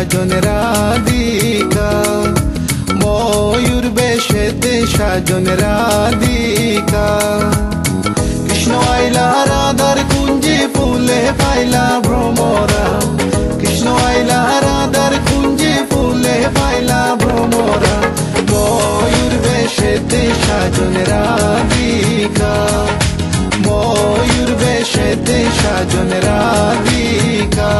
সাজন রাধিকা, ময়ূর বেশেতে সাজন রাধিকা। কৃষ্ণ আইলা রাধার কুঞ্জে ফুলে পাইলা ভ্রমরা, কৃষ্ণ আইলা রাধার কুঞ্জে ফুলে পাইলা ভ্রমরা। ময়ূর বেশেতে সাজন রাধিকা, ময়ূর বেশেতে সাজন রাধিকা।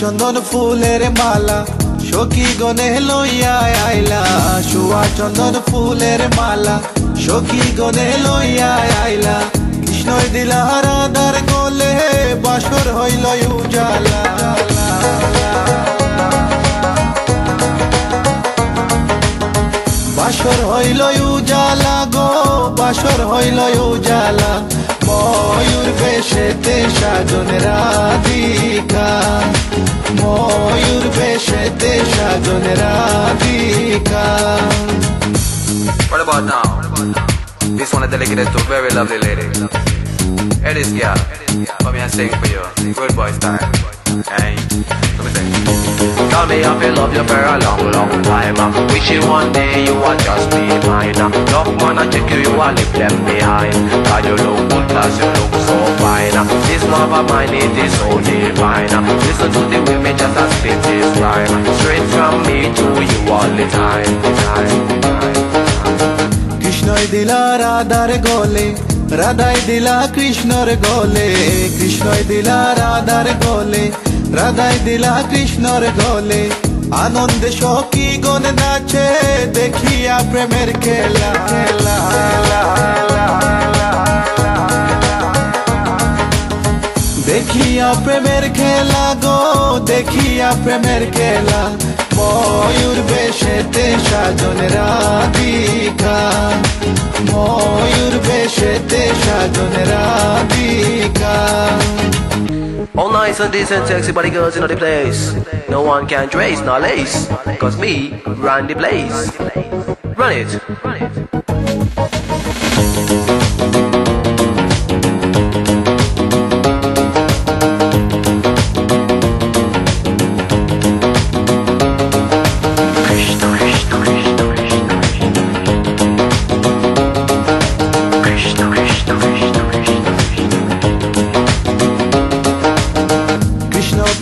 চন্দন ফুলের মালা সখী গনে লইয়া আইলা, সুয়া চন্দন ফুলের মালা সখী গনে লইয়া আইলা। কৃষ্ণই দিলা রাধার গলে বাসর হইল উজালা, বাসর হইল উজালা গো, বাসর হইল উজালা। ময়ূর বেশেতে সাজন রাধিকা, ময়ূর বেশেতে সাজন Radhika. What about now? This one is dedicated to a very lovely lady. It is girl. Let me sing for you. Good boy style. Hey, let me sing. Tell me I love you for a long, long time. Wishing one day you would just be mine. Love man, I check you, you are left them behind. God, you look good, cause you look so fine. This love of mine, it is so divine. Listen to the way me just a spit this rhyme. Straight from me to you all the time. কৃষ্ণই দিলা রাধার গলে, রাধাই দিলা কৃষ্ণর গলে। কৃষ্ণই দিলা রাধার গলে, রাধাই দিলা কৃষ্ণর গলে। আনন্দে সখী গণ নাচে দেখিয়া প্রেমের খেলা, দেখিয়া প্রেমের খেলা গো, দেখিয়া প্রেমের খেলা। ময়ূর বেশেতে সাজন রাধিকা, ময়ূর বেশেতে সাজন Radhika. All nice and decent sexy body girls in the place. No one can trace nor lace, cause me run the place. Run it.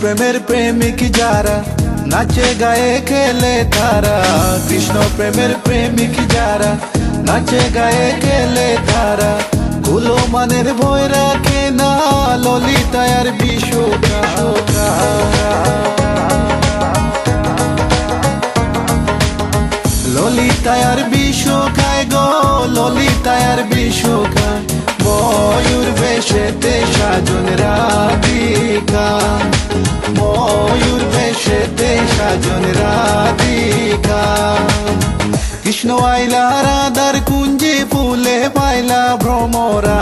প্রেমের প্রেমিক যারা নাচে গায়ে খেলে তারা, কৃষ্ণ প্রেমের প্রেমিক যারা নাচে গায়ে খেলে তারা। কুলো মানের ভয় রাখে না ললিতায়ার বিশোকা, ললিতায়ার বিশোকায় গো, ললিতায়ার বিশোকায়। ময়ূর বেশেতে সাজন রাধিকা, ময়ূর বেশেতে সাজন রাধিকা। কৃষ্ণ আইলা রাধার কুঞ্জে ফুলে পাইলা ভ্রমরা,